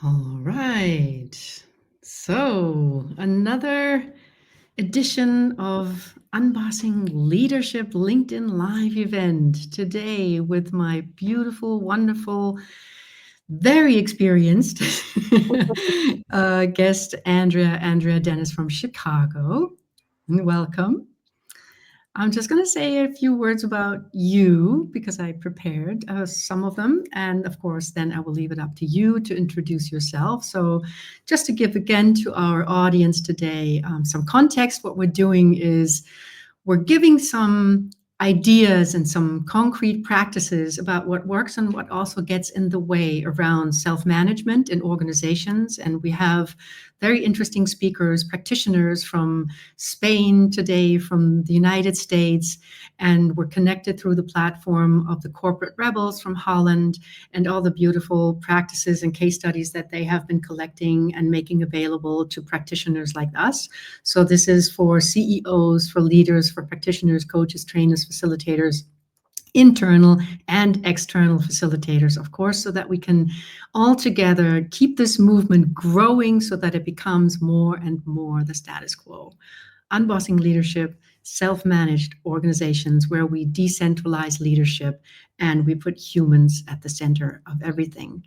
All right. So another edition of Unbossing Leadership LinkedIn Live event today with my beautiful, wonderful, very experienced guest, Andrea Dennis from Chicago. Welcome. I'm just going to say a few words about you because I prepared some of them. And of course, then I will leave it up to you to introduce yourself. So just to give again to our audience today some context, what we're doing is we're giving some ideas and some concrete practices about what works and what also gets in the way around self-management in organizations. And we have very interesting speakers, practitioners from Spain today, from the United States, and we're connected through the platform of the Corporate Rebels from Holland and all the beautiful practices and case studies that they have been collecting and making available to practitioners like us. So this is for CEOs, for leaders, for practitioners, coaches, trainers, facilitators, internal and external facilitators, of course, so that we can all together keep this movement growing so that it becomes more and more the status quo. Unbossing leadership, self-managed organizations where we decentralize leadership and we put humans at the center of everything.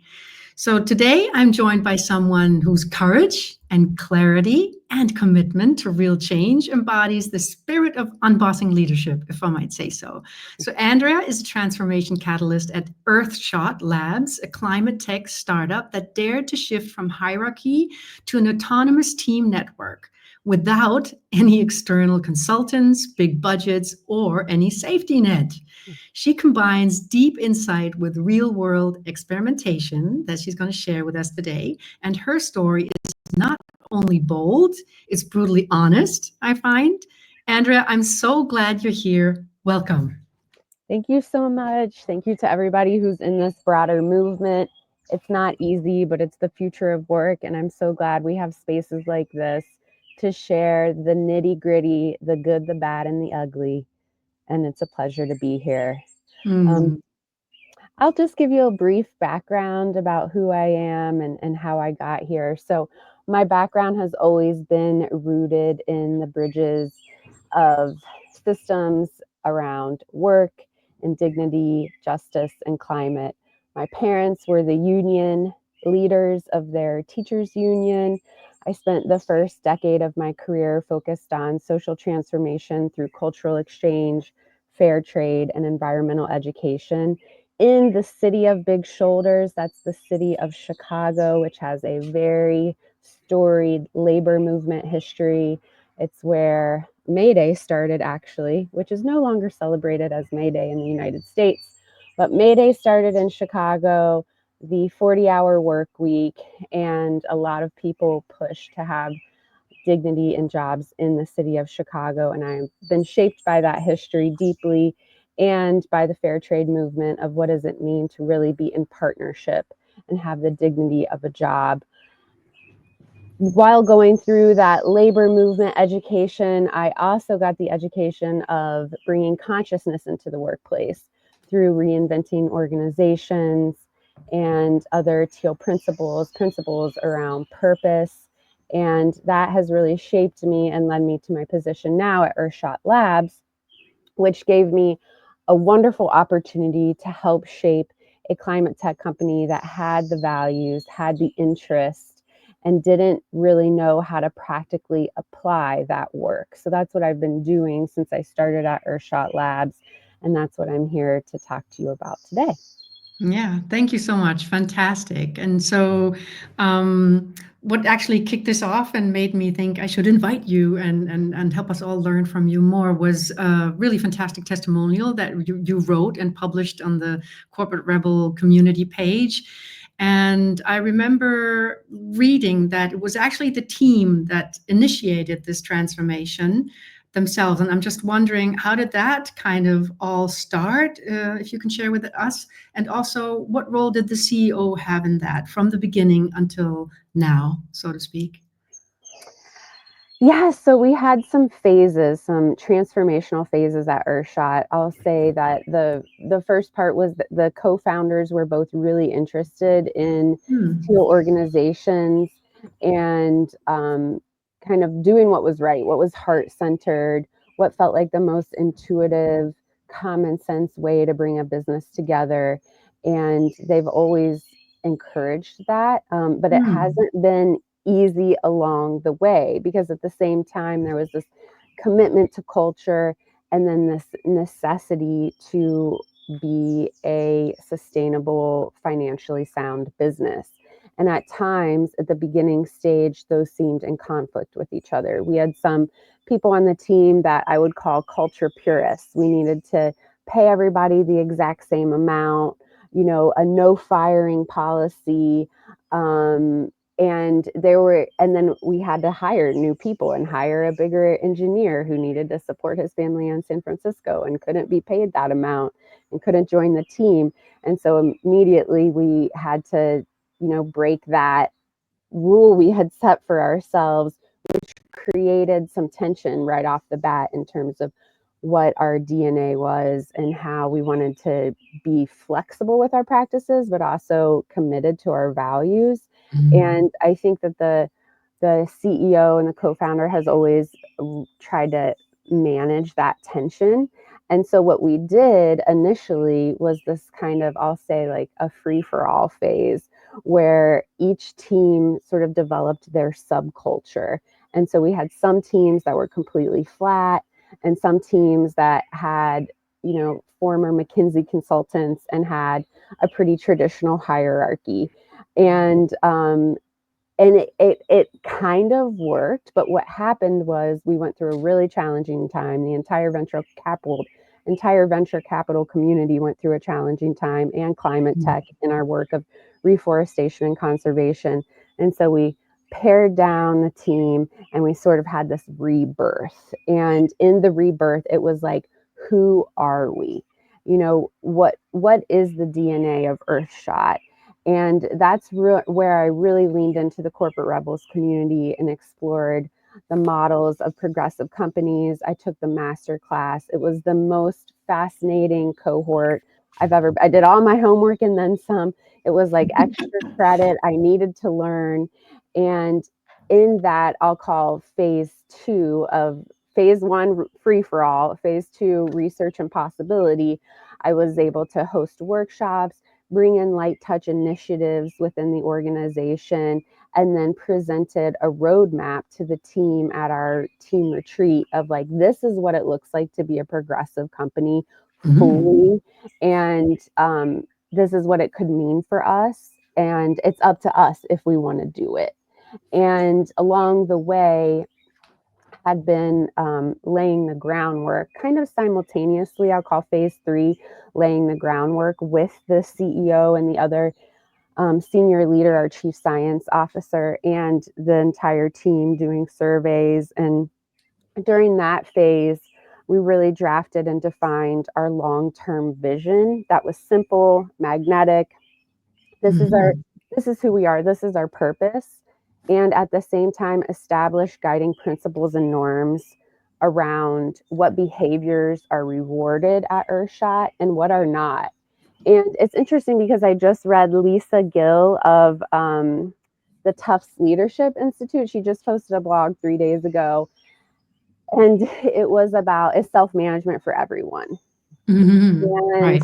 So today I'm joined by someone whose courage and clarity and commitment to real change embodies the spirit of unbossing leadership, if I might say so. So Andrea is a transformation catalyst at Earthshot Labs, a climate tech startup that dared to shift from hierarchy to an autonomous team network without any external consultants, big budgets, or any safety net. She combines deep insight with real-world experimentation that she's going to share with us today. And her story is not only bold, it's brutally honest, I find. Andrea, I'm so glad you're here. Welcome. Thank you so much. Thank you to everybody who's in this broader movement. It's not easy, but it's the future of work. And I'm so glad we have spaces like this to share the nitty-gritty, the good, the bad, and the ugly. And it's a pleasure to be here. I'll just give you a brief background about who I am and how I got here. So my background has always been rooted in the bridges of systems around work and dignity, justice, and climate. My parents were the union leaders of their teachers' union. I spent the first decade of my career focused on social transformation through cultural exchange, fair trade, and environmental education in the city of big shoulders. That's the city of Chicago, which has a very storied labor movement history. It's where May Day started, actually, which is no longer celebrated as May Day in the United States. But May Day started in Chicago, the 40-hour work week, and a lot of people pushed to have dignity and jobs in the city of Chicago. And I've been shaped by that history deeply and by the fair trade movement of what does it mean to really be in partnership and have the dignity of a job. While going through that labor movement education, I also got the education of bringing consciousness into the workplace through reinventing organizations and other teal principles around purpose. And that has really shaped me and led me to my position now at Earthshot Labs, which gave me a wonderful opportunity to help shape a climate tech company that had the values, had the interest, and didn't really know how to practically apply that work. So that's what I've been doing since I started at Earthshot Labs, and that's what I'm here to talk to you about today. Yeah, thank you so much. Fantastic. And so what actually kicked this off and made me think I should invite you and help us all learn from you more was a really fantastic testimonial that you wrote and published on the Corporate Rebel community page. And I remember reading that it was actually the team that initiated this transformation themselves. And I'm just wondering, how did that kind of all start, if you can share with us? And also, what role did the CEO have in that from the beginning until now, so to speak? Yeah, so we had some phases, some transformational phases at Earthshot. I'll say that the first part was that the co-founders were both really interested in Hmm. teal organizations and kind of doing what was right, what was heart-centered, what felt like the most intuitive, common sense way to bring a business together. And they've always encouraged that, but it Hmm. hasn't been easy along the way, because at the same time there was this commitment to culture and then this necessity to be a sustainable, financially sound business. And at times at the beginning stage, those seemed in conflict with each other. We had some people on the team that I would call culture purists. We needed to pay everybody the exact same amount, a no firing policy. And then we had to hire new people and hire a bigger engineer who needed to support his family in San Francisco and couldn't be paid that amount and couldn't join the team. And so immediately we had to, break that rule we had set for ourselves, which created some tension right off the bat in terms of what our DNA was and how we wanted to be flexible with our practices, but also committed to our values. And I think that the CEO and the co-founder has always tried to manage that tension. And so what we did initially was this kind of, I'll say, like a free for all phase where each team sort of developed their subculture. And so we had some teams that were completely flat and some teams that had, former McKinsey consultants and had a pretty traditional hierarchy. And it kind of worked, but what happened was we went through a really challenging time. The entire venture capital community went through a challenging time, and climate tech in our work of reforestation and conservation. And so we pared down the team and we sort of had this rebirth. And in the rebirth, it was like, who are we? What is the DNA of Earthshot? And that's where I really leaned into the corporate rebels community and explored the models of progressive companies. I took the master class. It was the most fascinating cohort I did all my homework and then some. It was like extra credit I needed to learn. And in that, I'll call phase 2 of phase 1, free for all, phase 2, research and possibility. I was able to host workshops, bring in light touch initiatives within the organization, and then presented a roadmap to the team at our team retreat of like, this is what it looks like to be a progressive company fully. And this is what it could mean for us. And it's up to us if we want to do it. And along the way, had been laying the groundwork kind of simultaneously. I'll call phase 3 laying the groundwork with the CEO and the other senior leader, our chief science officer, and the entire team doing surveys. And during that phase, we really drafted and defined our long-term vision that was simple, magnetic. This is who we are. This is our purpose. And at the same time, establish guiding principles and norms around what behaviors are rewarded at Earthshot and what are not. And it's interesting because I just read Lisa Gill of the Tufts Leadership Institute. She just posted a blog 3 days ago, and it was about, is self-management for everyone? And Right.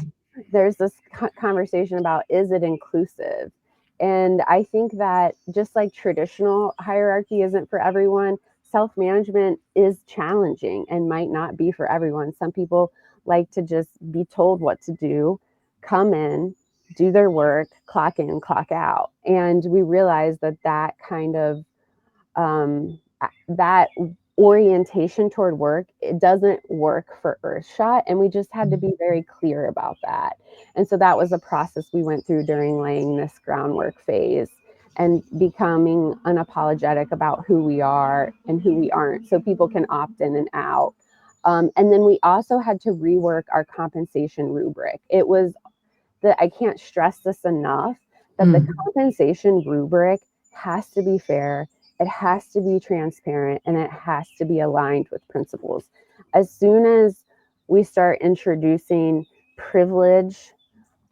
there's this conversation about, is it inclusive? And I think that just like traditional hierarchy isn't for everyone, self-management is challenging and might not be for everyone. Some people like to just be told what to do, come in, do their work, clock in, clock out. And we realize that that kind of that orientation toward work, it doesn't work for Earthshot, and we just had to be very clear about that. And so that was a process we went through during laying this groundwork phase and becoming unapologetic about who we are and who we aren't, so people can opt in and out. And then we also had to rework our compensation rubric. It was that, I can't stress this enough, that the compensation rubric has to be fair. it has to be transparent, and it has to be aligned with principles. As soon as we start introducing privilege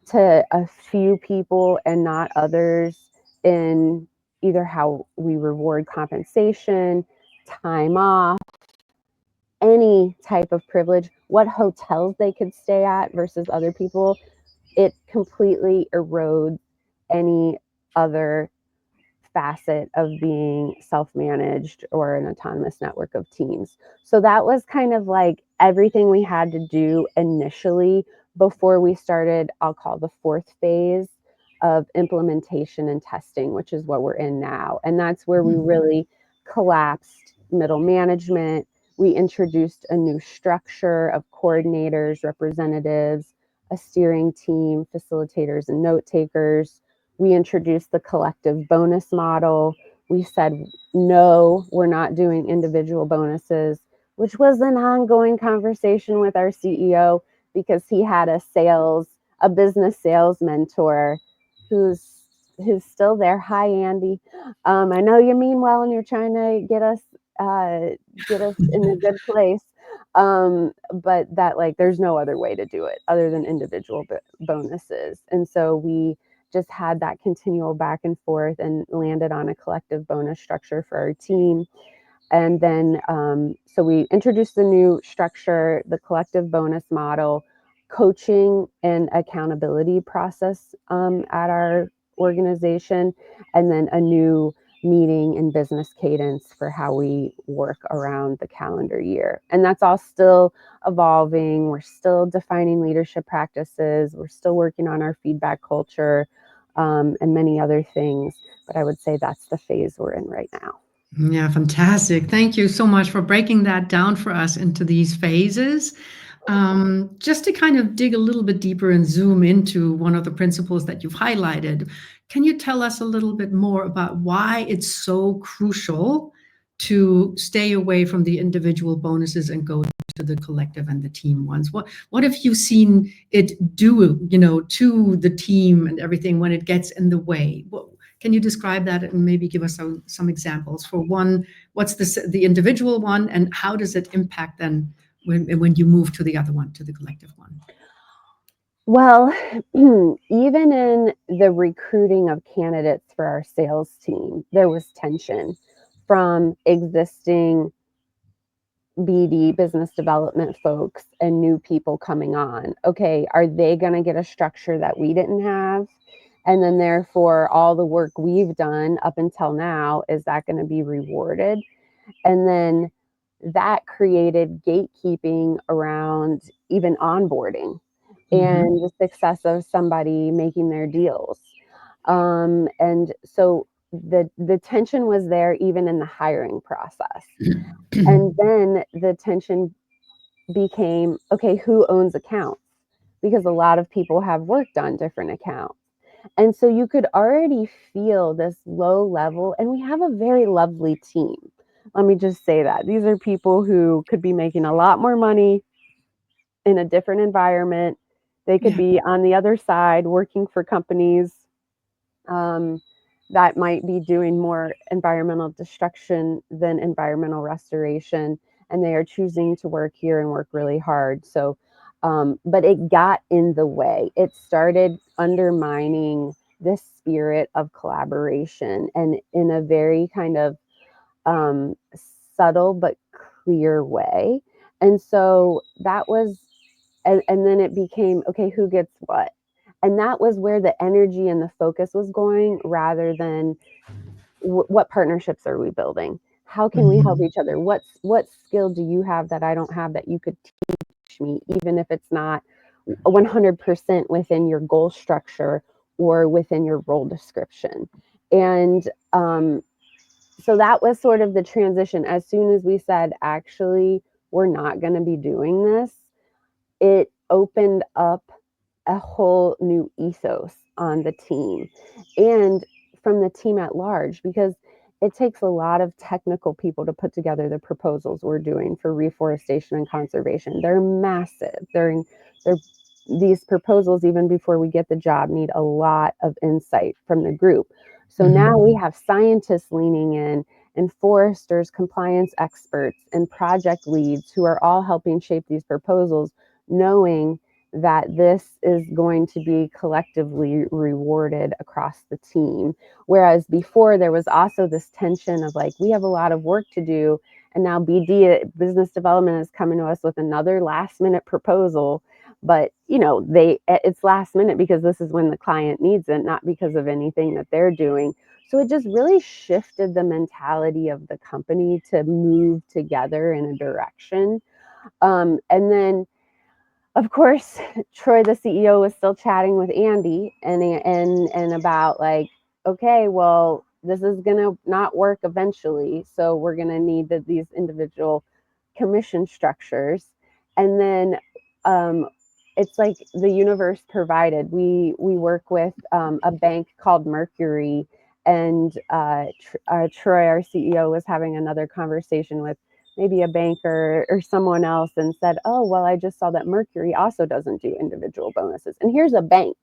to a few people and not others in either how we reward compensation, time off, any type of privilege, what hotels they could stay at versus other people, it completely erodes any other facet of being self-managed or an autonomous network of teams. So that was kind of like everything we had to do initially before we started, I'll call the fourth phase of implementation and testing, which is what we're in now. And that's where we really collapsed middle management. We introduced a new structure of coordinators, representatives, a steering team, facilitators, and note takers. We introduced the collective bonus model. We said, no, we're not doing individual bonuses, which was an ongoing conversation with our CEO because he had a business sales mentor who's still there. Hi, Andy. I know you mean well and you're trying to get us in a good place. But that, like, there's no other way to do it other than individual bonuses. And so we just had that continual back and forth and landed on a collective bonus structure for our team. And then, so we introduced the new structure, the collective bonus model, coaching and accountability process at our organization, and then a new meeting and business cadence for how we work around the calendar year. And that's all still evolving. We're still defining leadership practices. We're still working on our feedback culture and many other things. But I would say that's the phase we're in right now. Yeah, fantastic. Thank you so much for breaking that down for us into these phases. Just to kind of dig a little bit deeper and zoom into one of the principles that you've highlighted, can you tell us a little bit more about why it's so crucial to stay away from the individual bonuses and go to the collective and the team ones? What have you seen it do, to the team and everything when it gets in the way? Can you describe that and maybe give us some examples? For one, what's the individual one, and how does it impact then when you move to the other one, to the collective one? Well, even in the recruiting of candidates for our sales team, there was tension from existing BD, business development folks, and new people coming on. Okay, are they going to get a structure that we didn't have? And then therefore, all the work we've done up until now, is that going to be rewarded? And then that created gatekeeping around even onboarding and the success of somebody making their deals. And so the tension was there even in the hiring process. And then the tension became, okay, who owns accounts? Because a lot of people have worked on different accounts. And so you could already feel this low level, and we have a very lovely team. Let me just say that. These are people who could be making a lot more money in a different environment. They could be on the other side working for companies that might be doing more environmental destruction than environmental restoration. And they are choosing to work here and work really hard. So, but it got in the way. It started undermining this spirit of collaboration, and in a very kind of subtle but clear way. And so that was, and then it became, okay, who gets what? And that was where the energy and the focus was going, rather than what partnerships are we building? How can we help each other? What skill do you have that I don't have that you could teach me, even if it's not 100% within your goal structure or within your role description? And so that was sort of the transition. As soon as we said, actually, we're not going to be doing this, it opened up a whole new ethos on the team and from the team at large, because it takes a lot of technical people to put together the proposals we're doing for reforestation and conservation. They're massive. These proposals, even before we get the job, need a lot of insight from the group. So now we have scientists leaning in enforcers, compliance experts, and project leads who are all helping shape these proposals, knowing that this is going to be collectively rewarded across the team. Whereas before, there was also this tension of like, we have a lot of work to do, and now BD, business development, is coming to us with another last minute proposal. But it's last minute because this is when the client needs it, not because of anything that they're doing. So it just really shifted the mentality of the company to move together in a direction. And then, of course, Troy, the CEO, was still chatting with Andy and about like, okay, well, this is going to not work eventually. So we're going to need these individual commission structures. And then it's like the universe provided. We work with a bank called Mercury, and Troy, our CEO, was having another conversation with maybe a banker or someone else and said, oh, well, I just saw that Mercury also doesn't do individual bonuses. And here's a bank,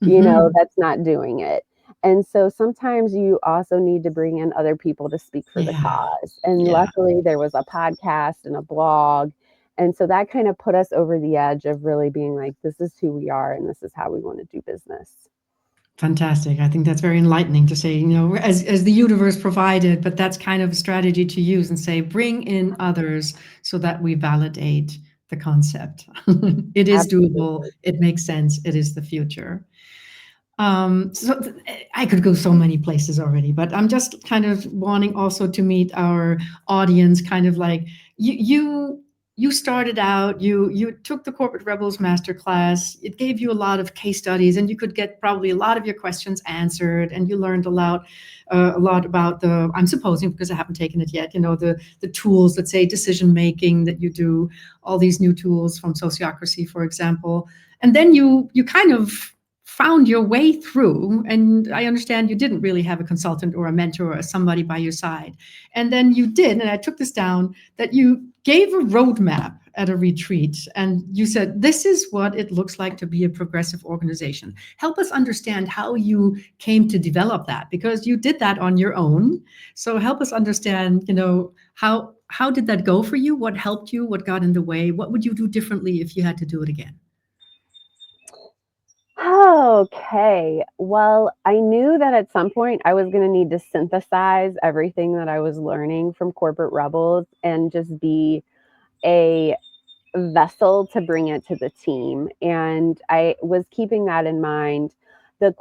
that's not doing it. And so sometimes you also need to bring in other people to speak for the cause. And luckily there was a podcast and a blog. And so that kind of put us over the edge of really being like, this is who we are and this is how we want to do business. Fantastic. I think that's very enlightening to say, as the universe provided, but that's kind of a strategy to use and say, bring in others so that we validate the concept. It is doable. It makes sense. It is the future. So I could go so many places already, but I'm just kind of wanting also to meet our audience, kind of like you started out, you took the Corporate Rebels Masterclass. It gave you a lot of case studies, and you could get probably a lot of your questions answered, and you learned a lot about I'm supposing, because I haven't taken it yet, the tools, let's say decision making that you do, all these new tools from Sociocracy, for example. And then you kind of found your way through, and I understand you didn't really have a consultant or a mentor or somebody by your side. And then you did, and I took this down, that you gave a roadmap at a retreat, and you said, this is what it looks like to be a progressive organization. Help us understand how you came to develop that, because you did that on your own. So help us understand, how did that go for you? What helped you? What got in the way? What would you do differently if you had to do it again? Okay. Well, I knew that at some point I was going to need to synthesize everything that I was learning from Corporate Rebels and just be a vessel to bring it to the team. And I was keeping that in mind the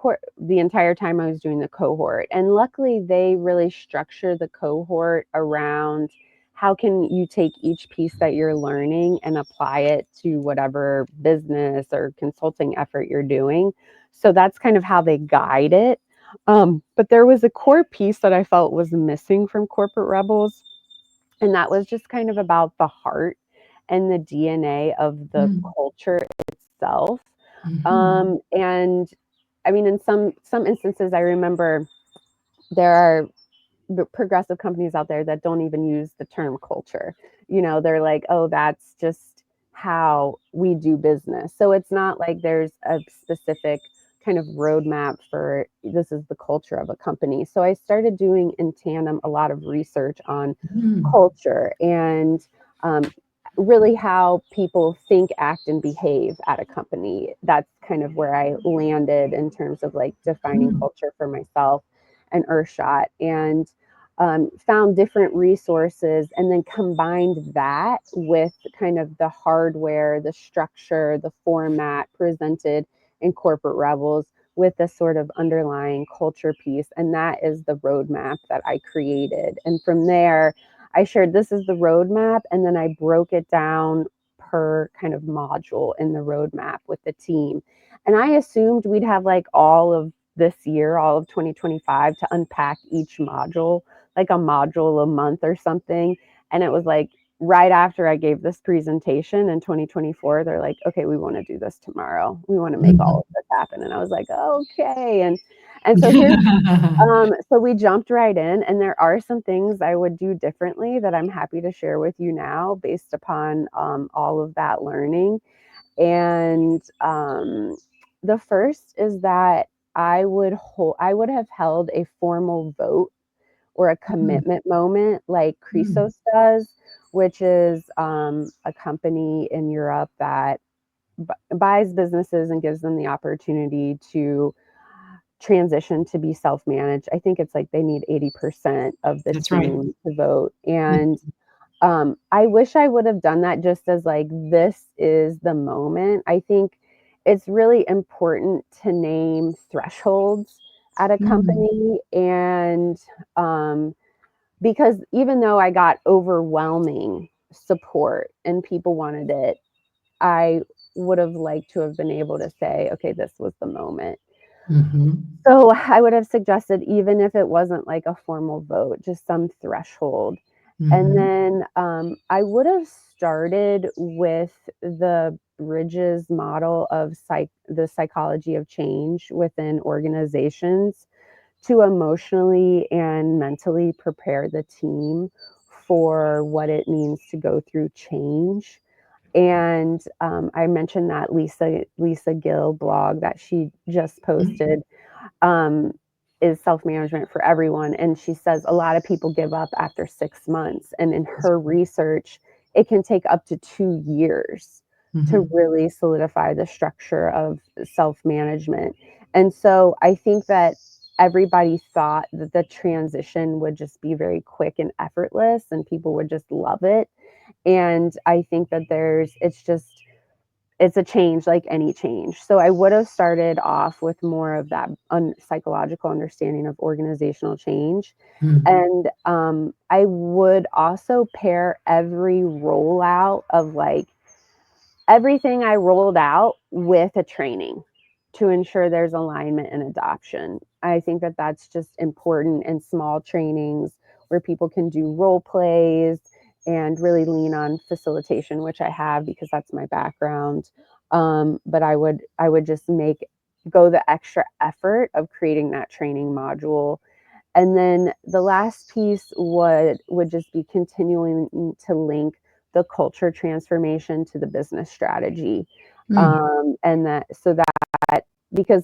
entire time I was doing the cohort. And luckily, they really structure the cohort around how can you take each piece that you're learning and apply it to whatever business or consulting effort you're doing. So that's kind of how they guide it. But there was a core piece that I felt was missing from Corporate Rebels. And that was just kind of about the heart and the DNA of the culture itself. And I mean, in some instances, I remember there are progressive companies out there that don't even use the term culture. They're like, oh, that's just how we do business. So it's not like there's a specific kind of roadmap for this is the culture of a company. So I started doing in tandem a lot of research on culture and really how people think, act, and behave at a company. That's kind of where I landed in terms of like defining culture for myself and Earthshot, and found different resources and then combined that with kind of the hardware, the structure, the format presented in Corporate Rebels with the sort of underlying culture piece. And that is the roadmap that I created. And from there, I shared this is the roadmap, and then I broke it down per kind of module in the roadmap with the team. And I assumed we'd have like all of this year, all of 2025, to unpack each module, like a module a month or something. And it was like right after I gave this presentation in 2024, they're like, okay, we want to do this tomorrow. We want to make all of this happen. And I was like, okay. And so here's, so we jumped right in, and there are some things I would do differently that I'm happy to share with you now based upon all of that learning. And the first is that I would have held a formal vote or a commitment moment like Chrysos does, which is a company in Europe that buys businesses and gives them the opportunity to transition to be self-managed. I think it's like they need 80% of the That's team right. to vote. And I wish I would have done that just as like, this is the moment. I think it's really important to name thresholds at a company. And because even though I got overwhelming support and people wanted it, I would have liked to have been able to say, okay, this was the moment. So I would have suggested, even if it wasn't like a formal vote, just some threshold. And then I would have started with the Bridges model of the psychology of change within organizations to emotionally and mentally prepare the team for what it means to go through change. And I mentioned that 𝗵𝘂𝗀𝗍𝗄 blog that she just posted is self-management for everyone. And she says a lot of people give up after 6 months. And in her research, it can take up to 2 years to really solidify the structure of self-management. And so I think that everybody thought that the transition would just be very quick and effortless and people would just love it. And I think that it's a change like any change. So I would have started off with more of that psychological understanding of organizational change. And I would also pair every rollout of like everything I rolled out with a training to ensure there's alignment and adoption. I think that that's just important in small trainings where people can do role plays and really lean on facilitation, which I have because that's my background. But I would just go the extra effort of creating that training module. And then the last piece would just be continuing to link the culture transformation to the business strategy. And that because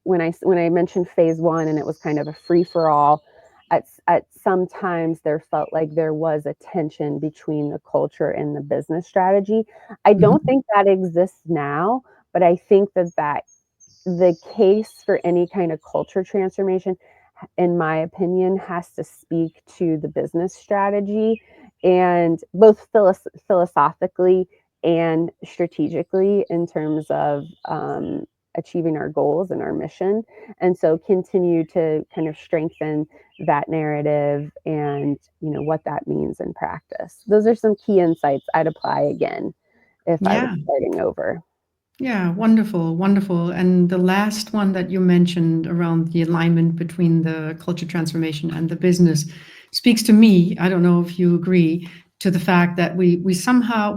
when I mentioned phase 1 and it was kind of a free for all, at sometimes there felt like there was a tension between the culture and the business strategy. I don't think that exists now, but I think that the case for any kind of culture transformation, in my opinion, has to speak to the business strategy, and both philosophically and strategically in terms of achieving our goals and our mission. And so continue to kind of strengthen that narrative and what that means in practice. Those are some key insights I'd apply again if I was starting over. Yeah, wonderful, wonderful. And the last one that you mentioned around the alignment between the culture transformation and the business speaks to me, I don't know if you agree, to the fact that we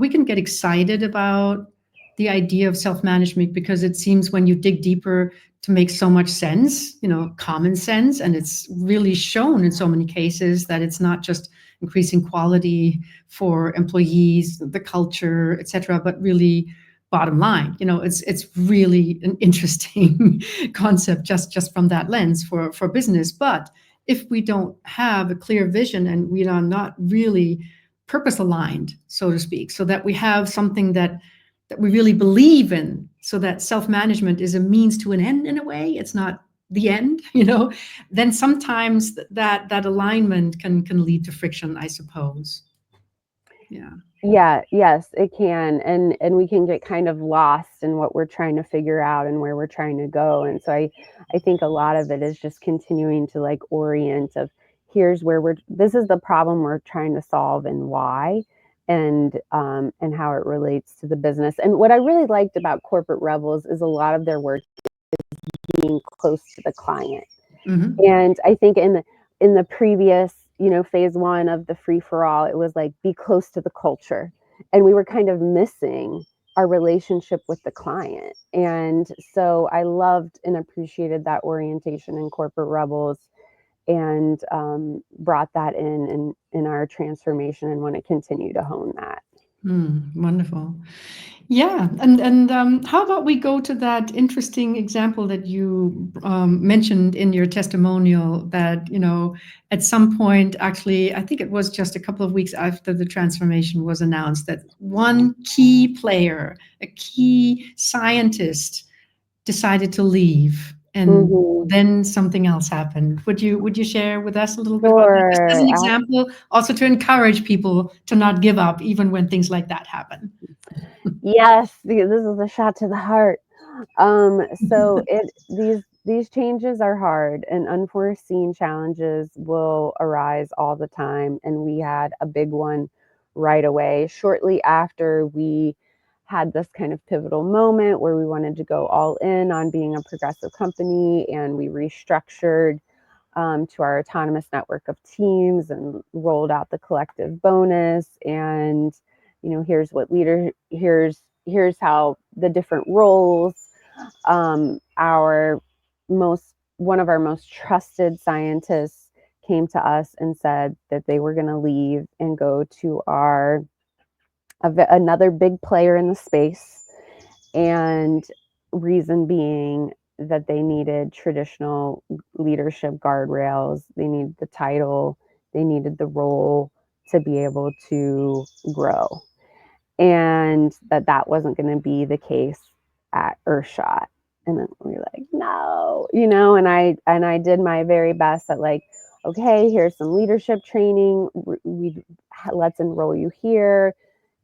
can get excited about the idea of self-management because it seems when you dig deeper to make so much sense, common sense, and it's really shown in so many cases that it's not just increasing quality for employees, the culture, et cetera, but really bottom line, it's really an interesting concept just from that lens for business. But if we don't have a clear vision and we are not really purpose aligned, so to speak, so that we have something that we really believe in, so that self-management is a means to an end in a way, it's not the end, then sometimes that alignment can lead to friction, I suppose. Yes, it can. And we can get kind of lost in what we're trying to figure out and where we're trying to go. And so I think a lot of it is just continuing to like orient of here's where this is the problem we're trying to solve and why, and how it relates to the business. And what I really liked about Corporate Rebels is a lot of their work is being close to the client. And I think in the previous phase 1 of the free for all, it was like be close to the culture, and we were kind of missing our relationship with the client. And so I loved and appreciated that orientation in Corporate Rebels, and brought that in our transformation and want to continue to hone that. Wonderful. Yeah, and how about we go to that interesting example that you mentioned in your testimonial that, at some point, actually, I think it was just a couple of weeks after the transformation was announced, that one key player, a key scientist, decided to leave, and then something else happened. Would you share with us a little bit about that, just as an Sure. example, also to encourage people to not give up even when things like that happen? Yes, this is a shot to the heart. So these changes are hard, and unforeseen challenges will arise all the time. And we had a big one right away, shortly after we had this kind of pivotal moment where we wanted to go all in on being a progressive company, and we restructured to our autonomous network of teams and rolled out the collective bonus. And here's what here's how the different roles. One of our most trusted scientists came to us and said that they were going to leave and go to another big player in the space, and reason being that they needed traditional leadership guardrails. They needed the title, they needed the role to be able to grow, and that wasn't going to be the case at Earthshot. And then we were like, no, and I did my very best at like, okay, here's some leadership training. Let's enroll you here.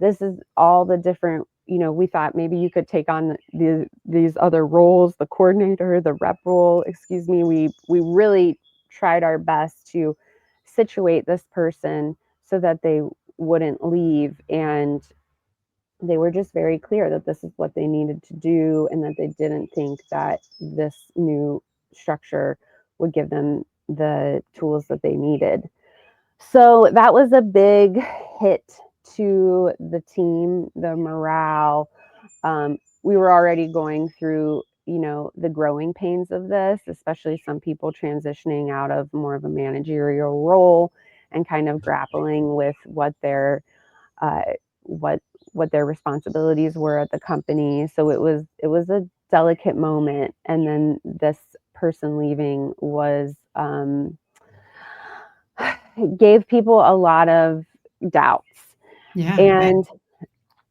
This is all the different, we thought maybe you could take on these other roles, the coordinator, the rep role, excuse me. We really tried our best to situate this person so that they wouldn't leave. And they were just very clear that this is what they needed to do, and that they didn't think that this new structure would give them the tools that they needed. So that was a big hit to the team, the morale. We were already going through, the growing pains of this, especially some people transitioning out of more of a managerial role and kind of grappling with what their responsibilities were at the company. So it was a delicate moment. And then this person leaving was gave people a lot of doubts. Yeah. And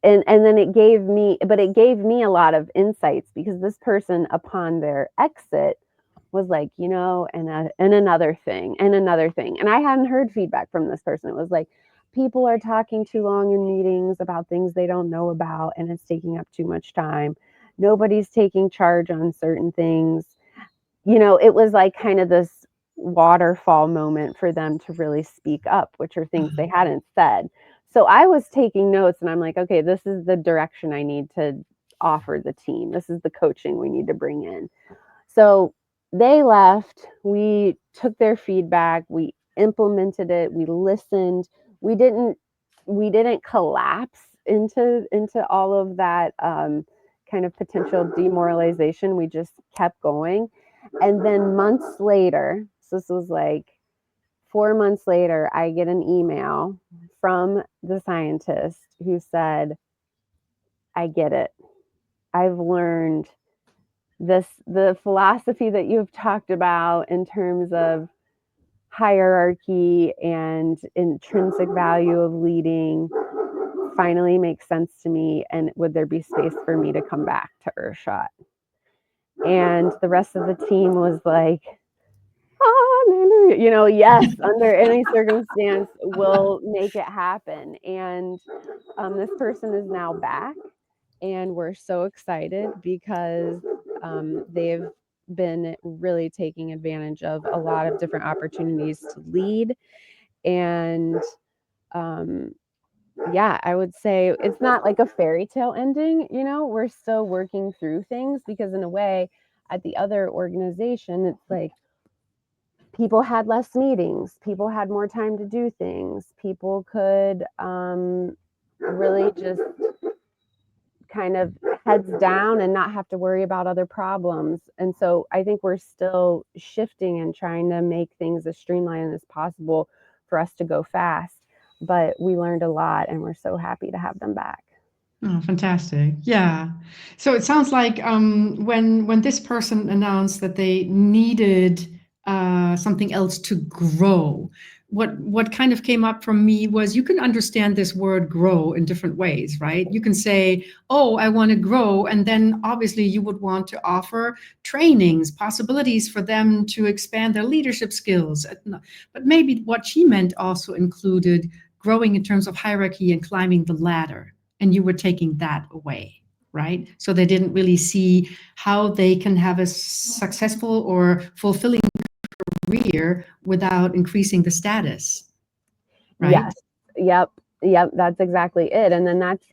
then it gave me a lot of insights, because this person, upon their exit, was like, and another thing and another thing. And I hadn't heard feedback from this person. It was like, people are talking too long in meetings about things they don't know about, and it's taking up too much time. Nobody's taking charge on certain things. It was like kind of this waterfall moment for them to really speak up, which are things they hadn't said. So I was taking notes, and I'm like, okay, this is the direction I need to offer the team. This is the coaching we need to bring in. So they left. We took their feedback. We implemented it. We listened. We didn't collapse into all of that kind of potential demoralization. We just kept going. And then months later, so this was like 4 months later, I get an email from the scientist who said, I get it. I've learned the philosophy that you've talked about in terms of hierarchy and intrinsic value of leading finally makes sense to me. And would there be space for me to come back to Earthshot? And the rest of the team was like, hallelujah, yes, under any circumstance, we'll make it happen. And this person is now back, and we're so excited because they've been really taking advantage of a lot of different opportunities to lead. And yeah, I would say it's not like a fairy tale ending. We're still working through things, because in a way, at the other organization, it's like people had less meetings, people had more time to do things, people could really just kind of heads down and not have to worry about other problems. And so I think we're still shifting and trying to make things as streamlined as possible for us to go fast. but we learned a lot, and we're so happy to have them back. Oh, fantastic. Yeah. So it sounds like when this person announced that they needed something else to grow, what kind of came up from me was you can understand this word grow in different ways, right? You can say, oh, I want to grow. And then obviously you would want to offer trainings, possibilities for them to expand their leadership skills. But maybe what she meant also included growing in terms of hierarchy and climbing the ladder. And you were taking that away, right? So they didn't really see how they can have a successful or fulfilling career without increasing the status, right? Yes. Yep. That's exactly it. And then that's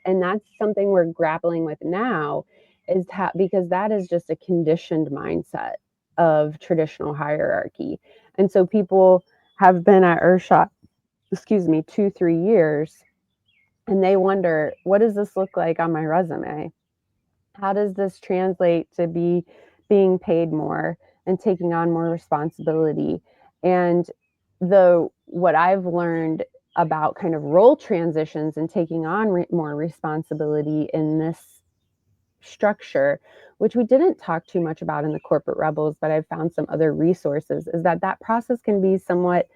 something we're grappling with now, is because that is just a conditioned mindset of traditional hierarchy. And so people have been at Earthshot, 2-3 years, and they wonder, what does this look like on my resume? How does this translate to being paid more and taking on more responsibility? And what I've learned about kind of role transitions and taking on more responsibility in this structure, which we didn't talk too much about in the Corporate Rebels, but I've found some other resources, is that process can be somewhat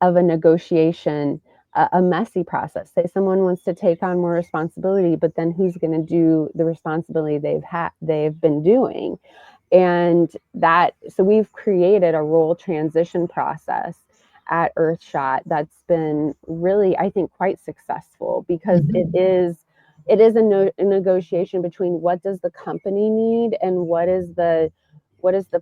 of a negotiation, a messy process. Say someone wants to take on more responsibility, but then who's going to do the responsibility they've been doing? And so we've created a role transition process at Earthshot that's been really, I think, quite successful, because it is a negotiation between what does the company need and what is the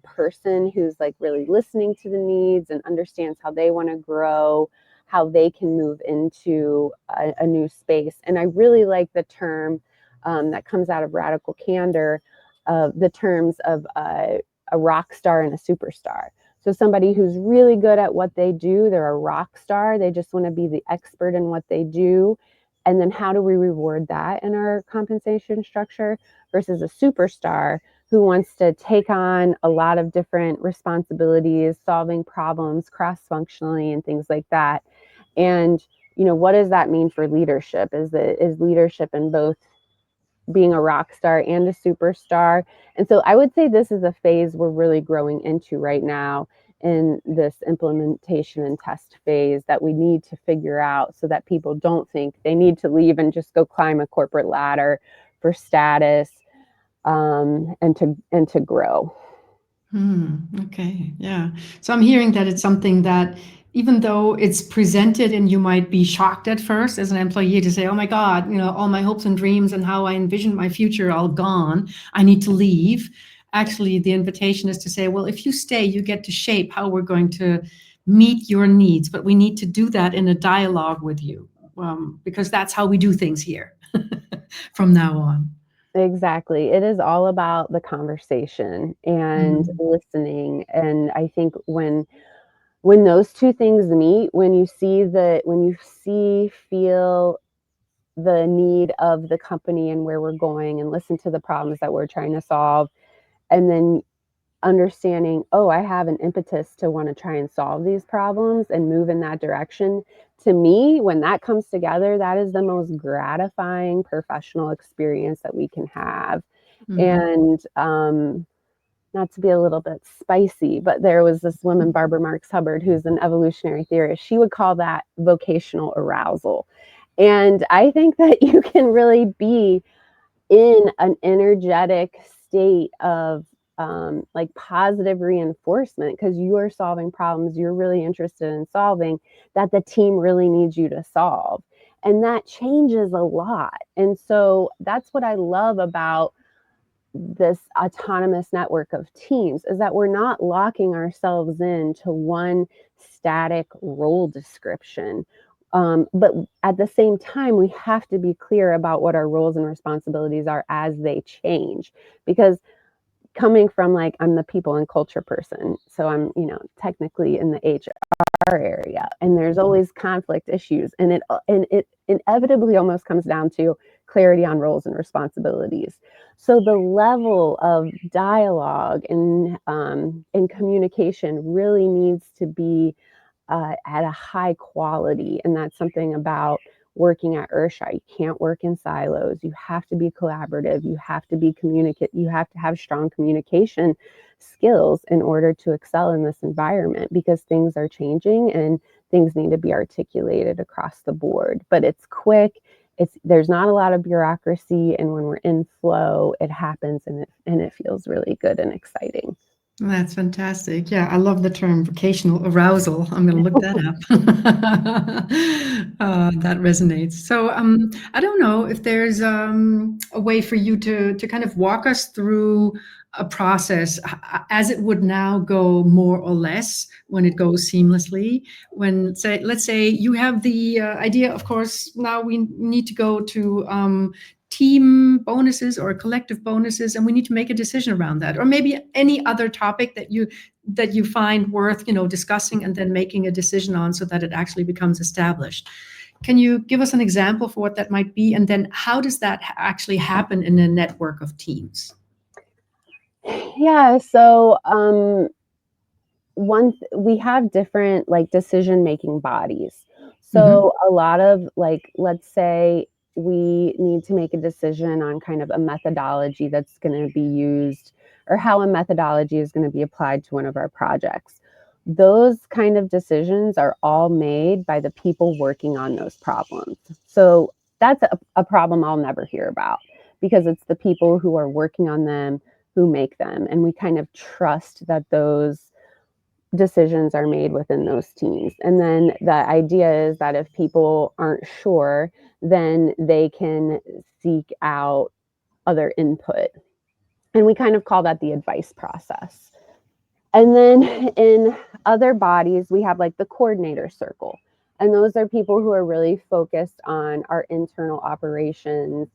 person who's like really listening to the needs and understands how they want to grow, how they can move into a new space. And I really like the term that comes out of Radical Candor, the terms of a rock star and a superstar. So somebody who's really good at what they do, they're a rock star. They just want to be the expert in what they do. And then how do we reward that in our compensation structure, versus a superstar who wants to take on a lot of different responsibilities, solving problems cross-functionally and things like that. And, what does that mean for leadership? Is leadership in both being a rock star and a superstar? And so I would say this is a phase we're really growing into right now, in this implementation and test phase, that we need to figure out so that people don't think they need to leave and just go climb a corporate ladder for status, and to grow. Okay, yeah. So I'm hearing that it's something that, even though it's presented and you might be shocked at first as an employee to say, oh my God, all my hopes and dreams and how I envisioned my future are all gone, I need to leave. Actually, the invitation is to say, well, if you stay, you get to shape how we're going to meet your needs, but we need to do that in a dialogue with you, because that's how we do things here from now on. Exactly. It is all about the conversation and listening. And I think when those two things meet, when you feel the need of the company and where we're going, and listen to the problems that we're trying to solve, and then understanding, oh, I have an impetus to want to try and solve these problems and move in that direction. To me, when that comes together, that is the most gratifying professional experience that we can have. And not to be a little bit spicy, but there was this woman, Barbara Marx Hubbard, who's an evolutionary theorist. She would call that vocational arousal. And I think that you can really be in an energetic state of like positive reinforcement, because you are solving problems you're really interested in solving, that the team really needs you to solve. And that changes a lot. And so that's what I love about this autonomous network of teams, is that we're not locking ourselves into one static role description. But at the same time, we have to be clear about what our roles and responsibilities are as they change. Because coming from, like, I'm the people and culture person, so I'm, technically in the HR area, and there's always conflict issues, and it inevitably almost comes down to clarity on roles and responsibilities. So the level of dialogue and communication really needs to be at a high quality. And that's something about working at Earthshot. You can't work in silos. You have to be collaborative. You have to be you have to have strong communication skills in order to excel in this environment, because things are changing and things need to be articulated across the board. But it's quick. There's not a lot of bureaucracy, and when we're in flow, it happens, and it feels really good and exciting. That's fantastic. Yeah, I love the term vocational arousal. I'm going to look that up. That resonates. So I don't know if there's a way for you to kind of walk us through a process as it would now go more or less when it goes seamlessly. When, let's say you have the idea, of course, now we need to go to team bonuses or collective bonuses, and we need to make a decision around that, or maybe any other topic that you find worth discussing and then making a decision on, so that it actually becomes established. Can you give us an example for what that might be, and then how does that actually happen in a network of teams? Yeah, so we have different decision-making bodies. So a lot of let's say we need to make a decision on kind of a methodology that's going to be used, or how a methodology is going to be applied to one of our projects. Those kind of decisions are all made by the people working on those problems. So that's a problem I'll never hear about, because it's the people who are working on them who make them. And we kind of trust that those decisions are made within those teams. And then the idea is that if people aren't sure, then they can seek out other input. And we kind of call that the advice process. And then in other bodies, we have the coordinator circle. And those are people who are really focused on our internal operations,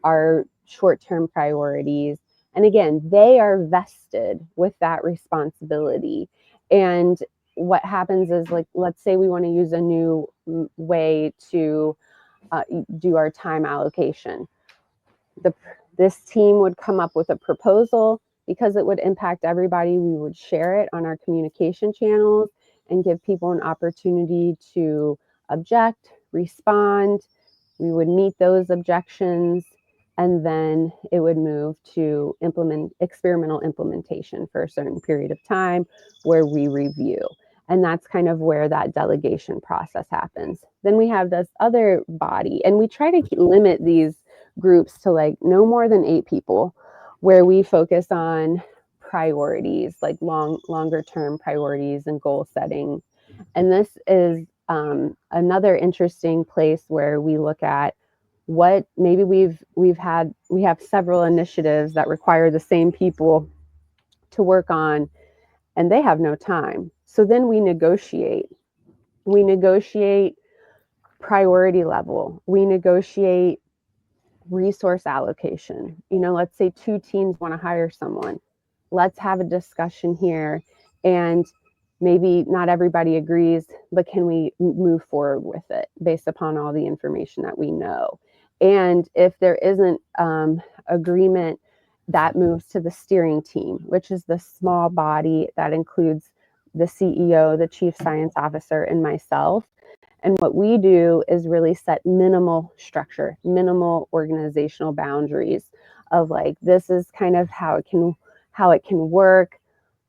our short-term priorities. And again, they are vested with that responsibility. And what happens is, let's say we want to use a new way to do our time allocation. This team would come up with a proposal. Because it would impact everybody, we would share it on our communication channels and give people an opportunity to object, respond. We would meet those objections, and then it would move to experimental implementation for a certain period of time where we review. And that's kind of where that delegation process happens. Then we have this other body, and we try to limit these groups to no more than 8 people, where we focus on priorities, longer term priorities and goal setting. And this is another interesting place where we look at what maybe we have several initiatives that require the same people to work on, and they have no time. So then we negotiate priority level. We negotiate resource allocation. Let's say 2 teams want to hire someone. Let's have a discussion here, and maybe not everybody agrees, but can we move forward with it based upon all the information that we know? And if there isn't agreement, that moves to the steering team, which is the small body that includes the CEO, the chief science officer, and myself. And what we do is really set minimal structure, minimal organizational boundaries of this is kind of how it can work.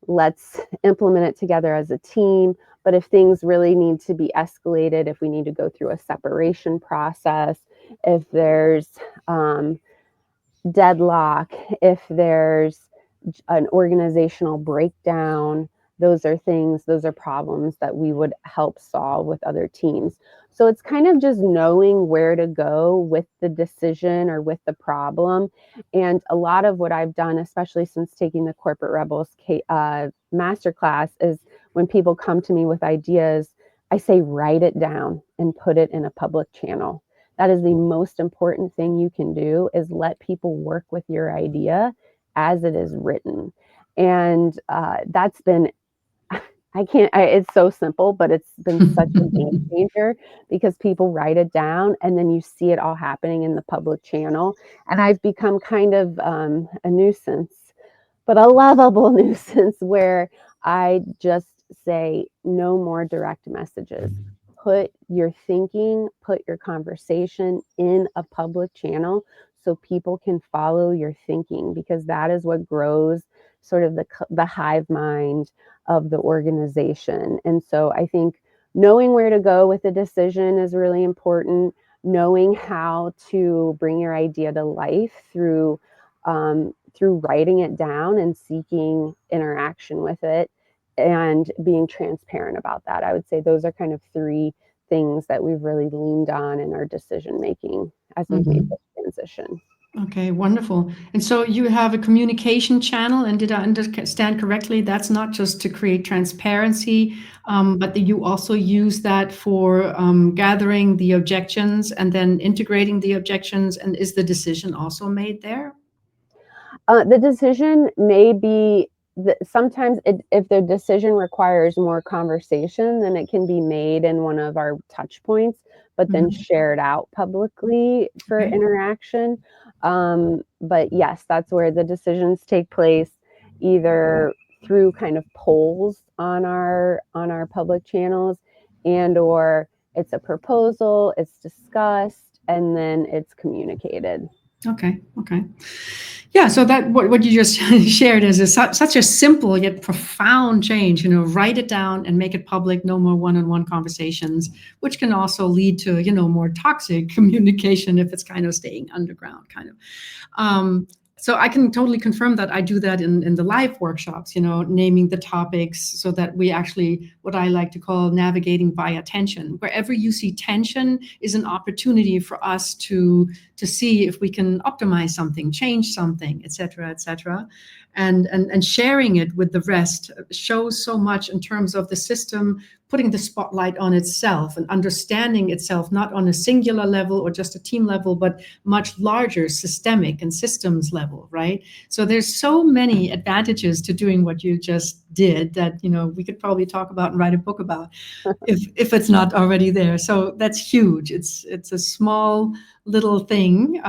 Let's implement it together as a team. But if things really need to be escalated, if we need to go through a separation process, if there's deadlock, if there's an organizational breakdown, those are problems that we would help solve with other teams. So it's kind of just knowing where to go with the decision or with the problem. And a lot of what I've done, especially since taking the Corporate Rebels masterclass, is when people come to me with ideas, I say, write it down and put it in a public channel. That is the most important thing you can do, is let people work with your idea as it is written. And that's been, it's so simple, but it's been such a game changer, because people write it down and then you see it all happening in the public channel. And I've become kind of a nuisance, but a lovable nuisance, where I just say no more direct messages. Put your thinking, put your conversation in a public channel so people can follow your thinking, because that is what grows sort of the hive mind of the organization. And so I think knowing where to go with a decision is really important. Knowing how to bring your idea to life through writing it down and seeking interaction with it, and being transparent about that. I would say those are kind of three things that we've really leaned on in our decision making as we've made this transition. Okay, wonderful. And so you have a communication channel, and did I understand correctly? That's not just to create transparency, but that you also use that for gathering the objections and then integrating the objections. And is the decision also made there? The decision may be, sometimes if the decision requires more conversation, then it can be made in one of our touch points, but then shared out publicly for interaction. But yes, that's where the decisions take place, either through kind of polls on our public channels, and or it's a proposal, it's discussed, and then it's communicated. Okay. Yeah, so that what you just shared is such a simple yet profound change. Write it down and make it public. No more one-on-one conversations, which can also lead to more toxic communication if it's kind of staying underground, kind of. So I can totally confirm that I do that in the live workshops, naming the topics so that we actually, what I like to call navigating via tension. Wherever you see tension is an opportunity for us to see if we can optimize something, change something, et cetera, and sharing it with the rest shows so much in terms of the system putting the spotlight on itself and understanding itself, not on a singular level or just a team level, but much larger systemic and systems level, right? So there's so many advantages to doing what you just did that, we could probably talk about and write a book about if it's not already there. So that's huge. It's a small little thing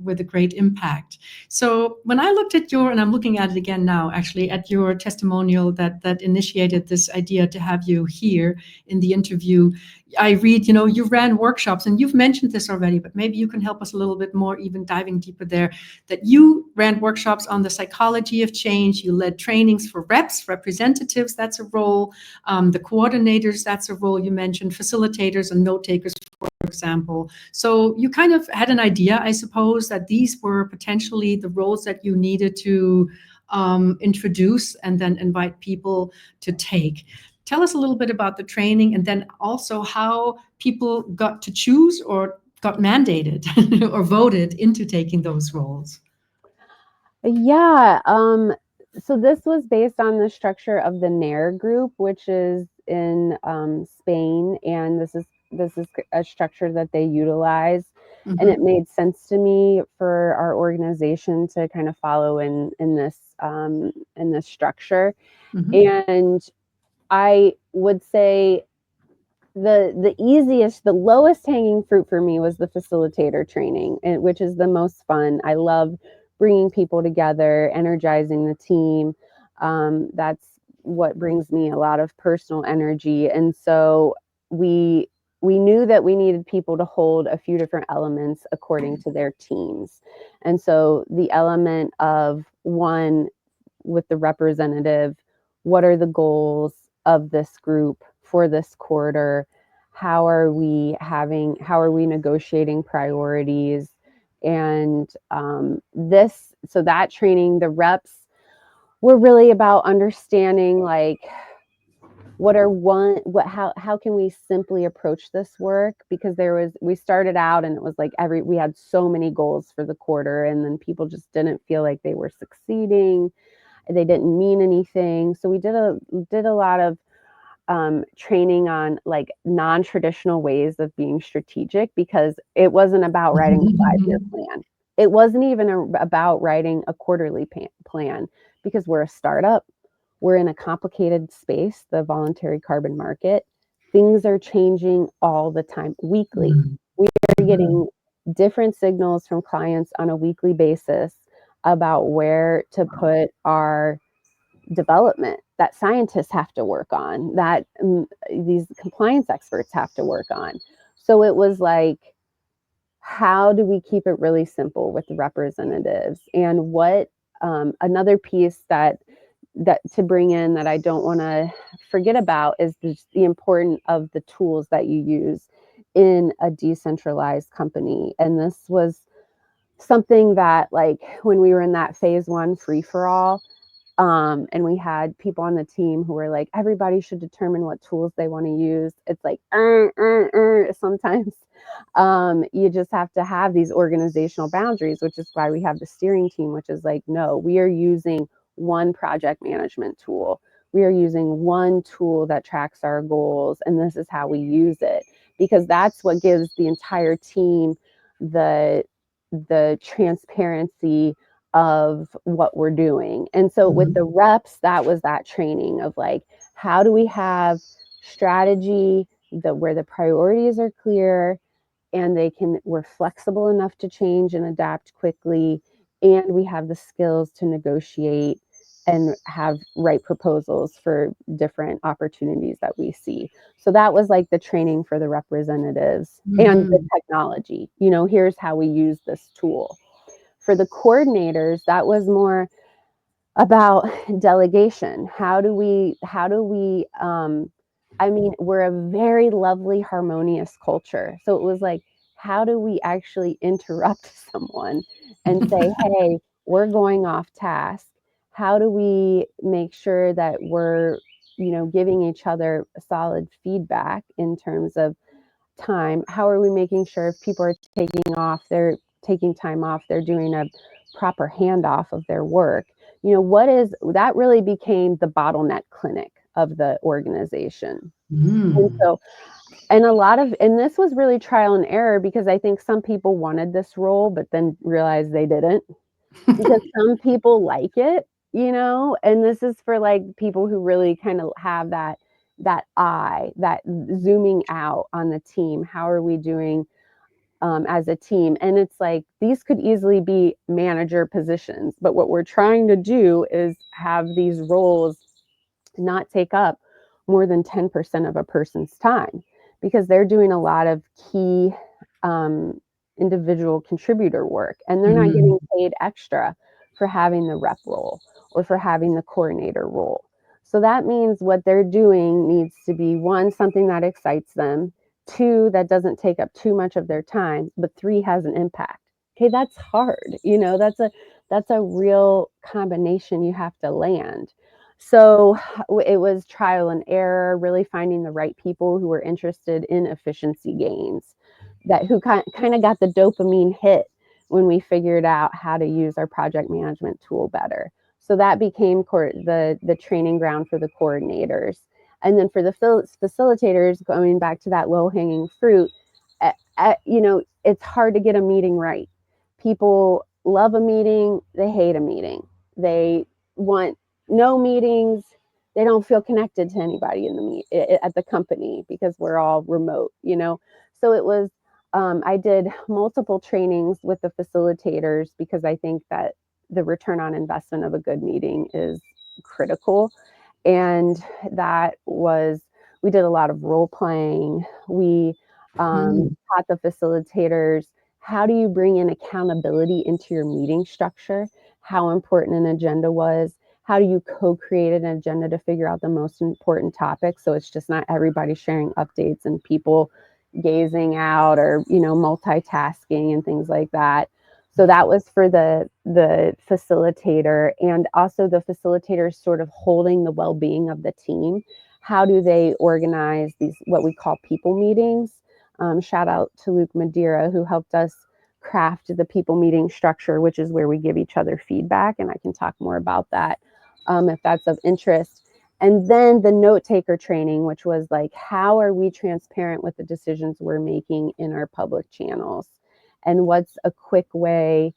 with a great impact. So when I looked at and I'm looking at it again now, actually, at your testimonial that initiated this idea to have you here in the interview, I read, you ran workshops, and you've mentioned this already, but maybe you can help us a little bit more, even diving deeper there, that you ran workshops on the psychology of change. You led trainings for reps, representatives, that's a role. The coordinators, that's a role you mentioned, facilitators and note takers, for example. So you kind of had an idea, I suppose, that these were potentially the roles that you needed to introduce and then invite people to take. Tell us a little bit about the training, and then also how people got to choose or got mandated or voted into taking those roles. Yeah. So this was based on the structure of the 𝗫 group, which is in Spain, and this is a structure that they utilize. And it made sense to me for our organization to kind of follow in this structure. And I would say the lowest hanging fruit for me was the facilitator training, which is the most fun. I love bringing people together, energizing the team. That's what brings me a lot of personal energy. And so we knew that we needed people to hold a few different elements according to their teams. And so the element of one, with the representative, what are the goals of this group for this quarter? How are we negotiating priorities? And so that training, the reps were really about understanding, like, how can we simply approach this work? Because we started out and it was like we had so many goals for the quarter, and then people just didn't feel like they were succeeding. They didn't mean anything. So we did a lot of training on like non-traditional ways of being strategic, because it wasn't about writing a 5-year plan. It wasn't even about writing a quarterly plan, because we're a startup. We're in a complicated space, the voluntary carbon market. Things are changing all the time, weekly. We are getting different signals from clients on a weekly basis about where to put our development that scientists have to work on, that these compliance experts have to work on. So it was like, how do we keep it really simple with the representatives? And what another piece that to bring in that I don't want to forget about is the importance of the tools that you use in a decentralized company. And this was something that, like, when we were in that phase 1 free-for-all, and we had people on the team who were like, everybody should determine what tools they want to use. It's like, sometimes you just have to have these organizational boundaries, which is why we have the steering team, which is like, no, we are using one project management tool. We are using one tool that tracks our goals, and this is how we use it, because that's what gives the entire team the transparency of what we're doing. And so with the reps, that was that training of like, how do we have strategy where the priorities are clear and we're flexible enough to change and adapt quickly, and we have the skills to negotiate and have right proposals for different opportunities that we see. So that was like the training for the representatives and the technology. You know, here's how we use this tool. For the coordinators, that was more about delegation. How do we I mean, we're a very lovely, harmonious culture. So it was like, how do we actually interrupt someone and say, hey, we're going off task? How do we make sure that we're, you know, giving each other solid feedback in terms of time? How are we making sure if people are taking time off, they're doing a proper handoff of their work? You know, that really became the bottleneck clinic of the organization. And so, and this was really trial and error, because I think some people wanted this role, but then realized they didn't, because some people like it, you know, and this is for like people who really kind of have that eye, that zooming out on the team. How are we doing as a team? And it's like, these could easily be manager positions, but what we're trying to do is have these roles not take up more than 10% of a person's time, because they're doing a lot of key individual contributor work, and they're not getting paid extra for having the rep role or for having the coordinator role. So that means what they're doing needs to be, 1, something that excites them, 2, that doesn't take up too much of their time, but 3, has an impact. Okay, that's hard. You know, that's a real combination you have to land. So it was trial and error, really finding the right people who were interested in efficiency gains, who kind of got the dopamine hit when we figured out how to use our project management tool better. So that became the training ground for the coordinators. And then for the facilitators, going back to that low-hanging fruit, you know, it's hard to get a meeting right. People love a meeting, they hate a meeting. They want no meetings. They don't feel connected to anybody at the company, because we're all remote, you know. So it was, I did multiple trainings with the facilitators, because I think that the return on investment of a good meeting is critical. And we did a lot of role playing. We taught the facilitators, how do you bring in accountability into your meeting structure? How important an agenda was? How do you co-create an agenda to figure out the most important topics? So it's just not everybody sharing updates and people gazing out, or, you know, multitasking and things like that. So that was for the facilitator, and also the facilitators sort of holding the well-being of the team. How do they organize these, what we call people meetings? Shout out to Luke Madeira, who helped us craft the people meeting structure, which is where we give each other feedback. And I can talk more about that if that's of interest. And then the note taker training, which was like, how are we transparent with the decisions we're making in our public channels? And what's a quick way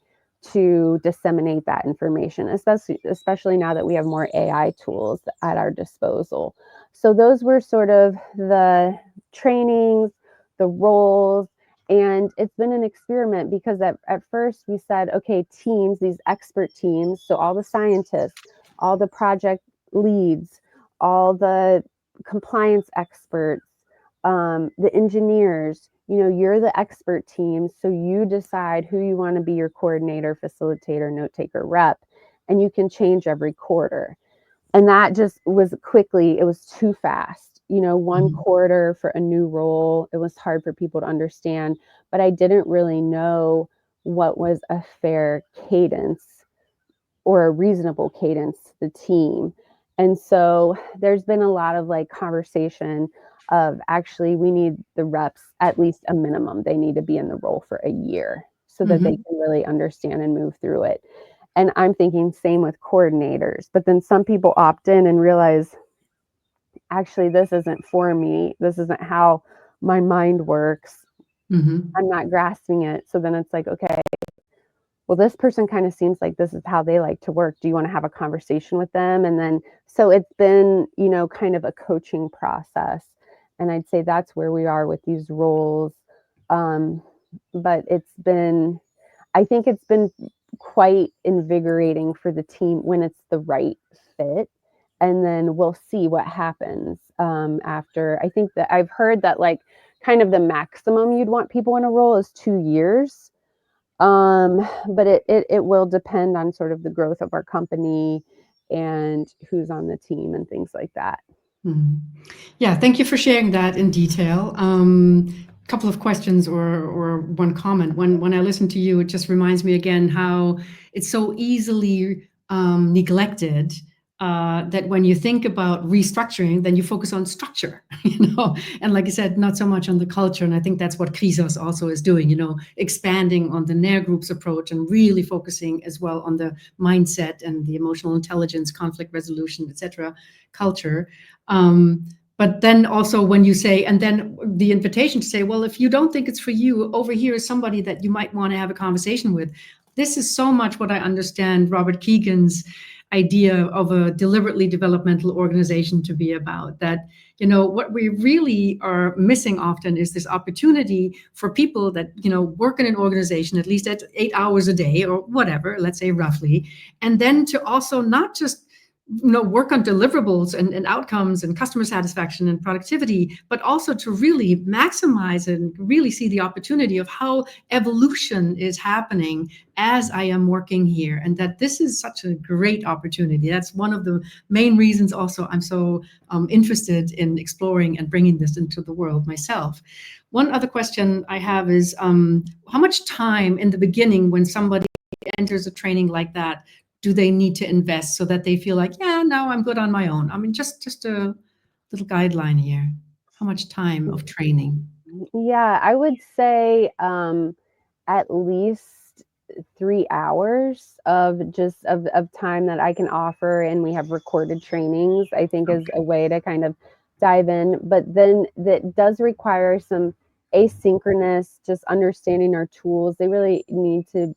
to disseminate that information, especially now that we have more AI tools at our disposal. So those were sort of the trainings, the roles, and it's been an experiment, because at first we said, okay, teams, these expert teams, so all the scientists, all the project leads, all the compliance experts, the engineers. You're the expert team, so you decide who you want to be your coordinator, facilitator, note taker, rep, and you can change every quarter. And that just was quickly, it was too fast. One quarter for a new role, it was hard for people to understand, but I didn't really know what was a fair cadence or a reasonable cadence to the team. And so there's been a lot of conversation of, actually, we need the reps at least a minimum. They need to be in the role for a year so that they can really understand and move through it. And I'm thinking same with coordinators, but then some people opt in and realize, actually, this isn't for me. This isn't how my mind works. I'm not grasping it. So then it's like, okay, well, this person kind of seems like this is how they like to work. Do you want to have a conversation with them? And then, so it's been, kind of a coaching process. And I'd say that's where we are with these roles. But I think it's been quite invigorating for the team when it's the right fit. And then we'll see what happens after. I think that I've heard that kind of the maximum you'd want people in a role is 2 years. But it will depend on sort of the growth of our company and who's on the team and things like that. Yeah, thank you for sharing that in detail. Couple of questions or one comment. When I listen to you, it just reminds me again how it's so easily neglected. That when you think about restructuring, then you focus on structure, and like I said, not so much on the culture. And I think that's what 𝗂𝗄𝗄 also is doing, expanding on the NAIR Group's approach and really focusing as well on the mindset and the emotional intelligence, conflict resolution, etc. culture. But then also when you say, and then the invitation to say, well, if you don't think it's for you, over here is somebody that you might want to have a conversation with. This is so much what I understand Robert Keegan's idea of a deliberately developmental organization to be about. That, what we really are missing often is this opportunity for people that, work in an organization at least at 8 hours a day or whatever, let's say roughly, and then to also not just work on deliverables and outcomes and customer satisfaction and productivity, but also to really maximize and really see the opportunity of how evolution is happening as I am working here, and that this is such a great opportunity. That's one of the main reasons also I'm so interested in exploring and bringing this into the world myself. One other question I have is how much time in the beginning when somebody enters a training like that do they need to invest so that they feel like, yeah, no, I'm good on my own? I mean, just a little guideline here. How much time of training? Yeah, I would say at least 3 hours of time that I can offer, and we have recorded trainings, I think is a way to kind of dive in. But then that does require some asynchronous, just understanding our tools. They really need to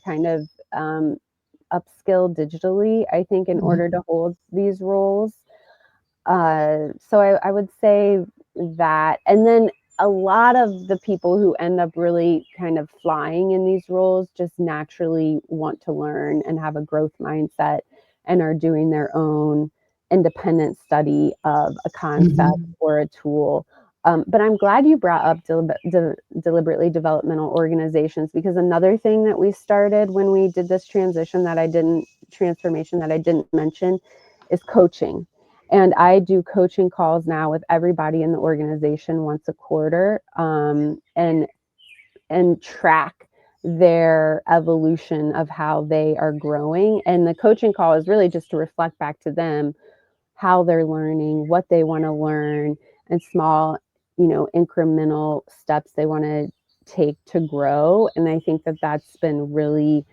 kind of upskill digitally, I think, in order to hold these roles. So I would say that. And then a lot of the people who end up really kind of flying in these roles just naturally want to learn and have a growth mindset and are doing their own independent study of a concept or a tool. But I'm glad you brought up deliberately developmental organizations, because another thing that we started when we did this transformation that I didn't mention is coaching. And I do coaching calls now with everybody in the organization once a quarter, and track their evolution of how they are growing. And the coaching call is really just to reflect back to them how they're learning, what they want to learn, and small, incremental steps they want to take to grow. And I think that that's been really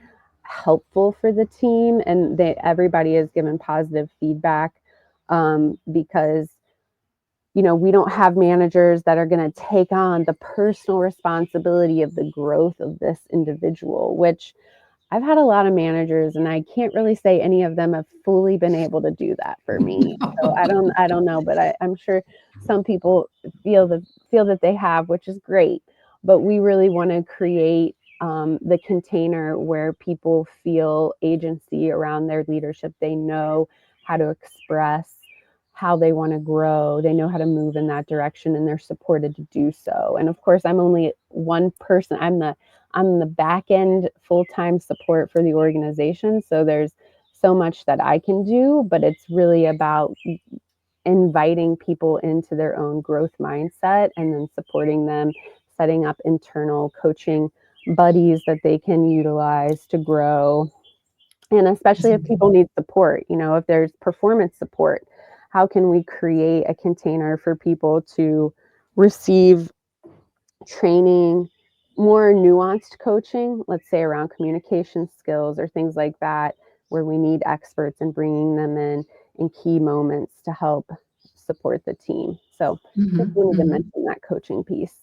helpful for the team, and everybody has given positive feedback, because we don't have managers that are going to take on the personal responsibility of the growth of this individual, which I've had a lot of managers, and I can't really say any of them have fully been able to do that for me. So I don't know, but I'm sure some people feel that they have, which is great. But we really want to create the container where people feel agency around their leadership. They know how to express how they want to grow. They know how to move in that direction, and they're supported to do so. And of course, I'm only one person. I'm the back end full-time support for the organization. So there's so much that I can do, but it's really about inviting people into their own growth mindset and then supporting them, setting up internal coaching buddies that they can utilize to grow. And especially if people need support, if there's performance support, how can we create a container for people to receive training, more nuanced coaching, let's say around communication skills or things like that, where we need experts and bringing them in key moments to help support the team. So just wanted to mention that coaching piece.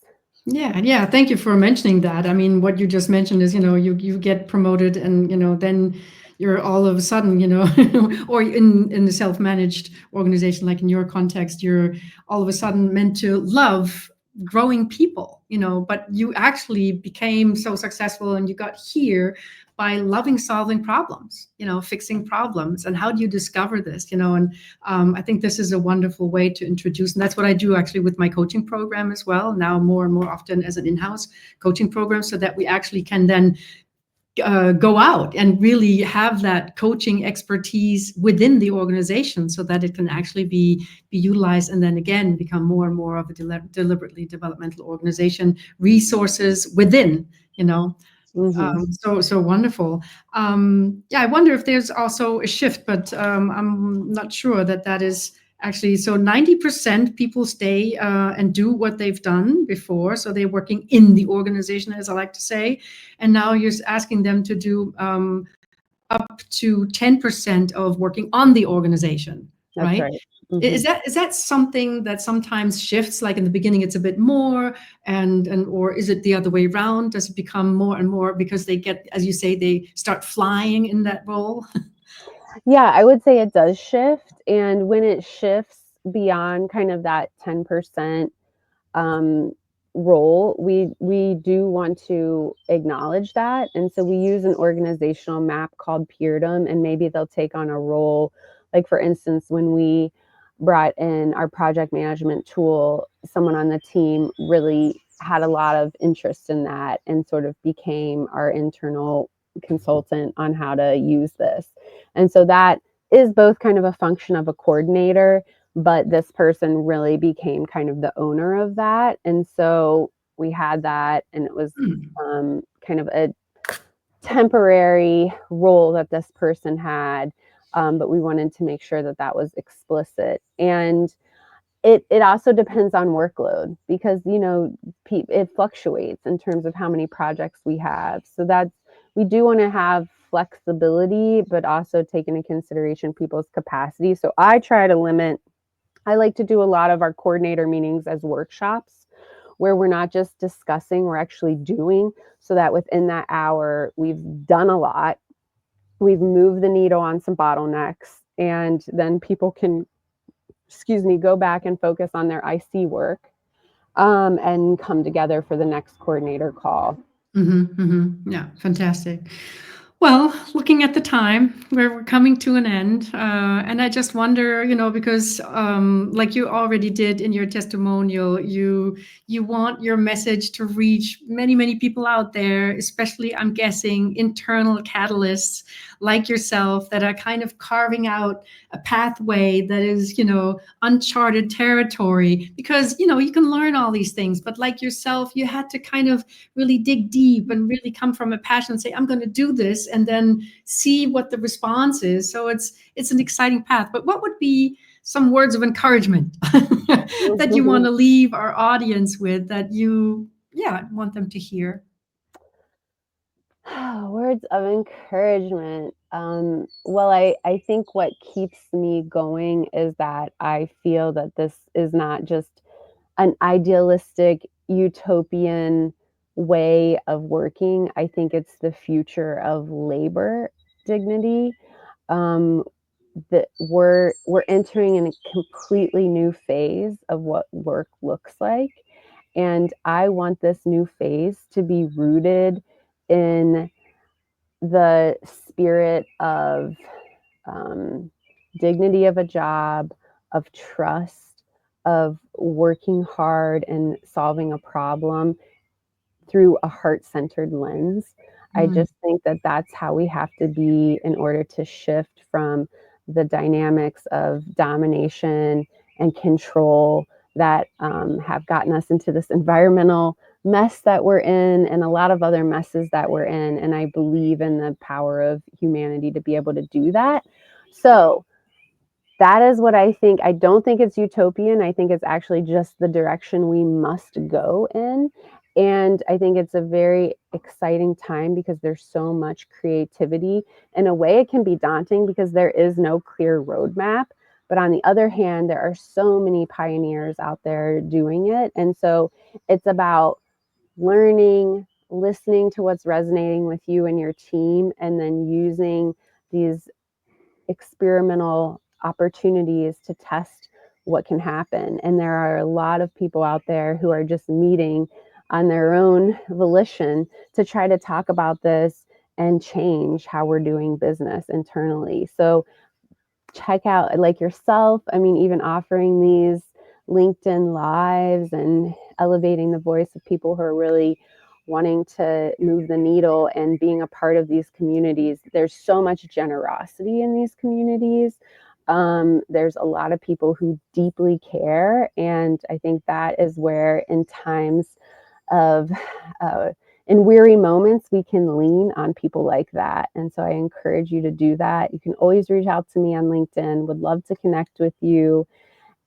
Yeah. Thank you for mentioning that. I mean, what you just mentioned is, you get promoted and, then you're all of a sudden, or in the self-managed organization, like in your context, you're all of a sudden meant to love growing people, but you actually became so successful and you got here by loving solving problems, fixing problems. And how do you discover this, and I think this is a wonderful way to introduce, and that's what I do actually with my coaching program as well, now more and more often as an in-house coaching program, so that we actually can then go out and really have that coaching expertise within the organization so that it can actually be utilized and then again become more and more of a deliberately developmental organization, resources within, so wonderful. I wonder if there's also a shift, but I'm not sure that is actually, so 90% people stay and do what they've done before. So they're working in the organization, as I like to say. And now you're asking them to do up to 10% of working on the organization, That's right? Is that something that sometimes shifts? Like in the beginning, it's a bit more, or is it the other way around? Does it become more and more because they get, as you say, they start flying in that role? Yeah, I would say it does shift. And when it shifts beyond kind of that 10% role, we do want to acknowledge that. And so we use an organizational map called Peerdom, and maybe they'll take on a role. Like, for instance, when we brought in our project management tool, someone on the team really had a lot of interest in that and sort of became our internal consultant on how to use this. And so that is both kind of a function of a coordinator, but this person really became kind of the owner of that. And so we had that, and it was kind of a temporary role that this person had, but we wanted to make sure that that was explicit. And it also depends on workload because, it fluctuates in terms of how many projects we have. So we do want to have flexibility, but also take into consideration people's capacity. So I like to do a lot of our coordinator meetings as workshops where we're not just discussing, we're actually doing, so that within that hour, we've done a lot. We've moved the needle on some bottlenecks, and then people can, go back and focus on their IC work and come together for the next coordinator call. Yeah, fantastic. Well, looking at the time, we're coming to an end. And I just wonder, because like you already did in your testimonial, you want your message to reach many, many people out there, especially, I'm guessing, internal catalysts like yourself that are kind of carving out a pathway that is, uncharted territory. Because, you can learn all these things, but like yourself, you had to kind of really dig deep and really come from a passion and say, I'm going to do this, and then see what the response is. So it's an exciting path. But what would be some words of encouragement that you want to leave our audience with that you want them to hear? Words of encouragement. Well, I think what keeps me going is that I feel that this is not just an idealistic utopian way of working. I think it's the future of labor dignity. That we're entering in a completely new phase of what work looks like, and I want this new phase to be rooted in the spirit of dignity of a job, of trust, of working hard and solving a problem through a heart-centered lens. I just think that that's how we have to be in order to shift from the dynamics of domination and control that have gotten us into this environmental mess that we're in and a lot of other messes that we're in. And I believe in the power of humanity to be able to do that. So that is what I think. I don't think it's utopian. I think it's actually just the direction we must go in. And I think it's a very exciting time because there's so much creativity. In a way, it can be daunting because there is no clear roadmap. But on the other hand, there are so many pioneers out there doing it. And so it's about learning, listening to what's resonating with you and your team, and then using these experimental opportunities to test what can happen. And there are a lot of people out there who are just meeting on their own volition to try to talk about this and change how we're doing business internally. So check out, like yourself, I mean, even offering these LinkedIn lives and elevating the voice of people who are really wanting to move the needle and being a part of these communities. There's so much generosity in these communities. There's a lot of people who deeply care. And I think that is where in times of, in weary moments, we can lean on people like that. And so I encourage you to do that. You can always reach out to me on LinkedIn. Would love to connect with you.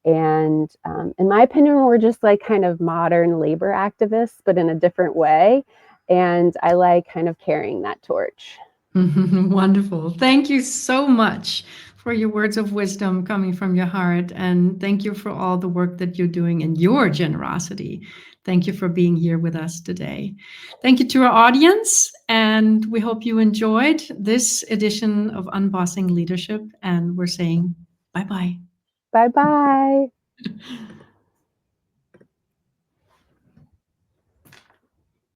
And in my opinion, we're just like kind of modern labor activists, but in a different way. And I like kind of carrying that torch. Wonderful. Thank you so much for your words of wisdom coming from your heart. And thank you for all the work that you're doing and your generosity. Thank you for being here with us today. Thank you to our audience. And we hope you enjoyed this edition of Unbossing Leadership. And we're saying bye-bye. Bye-bye.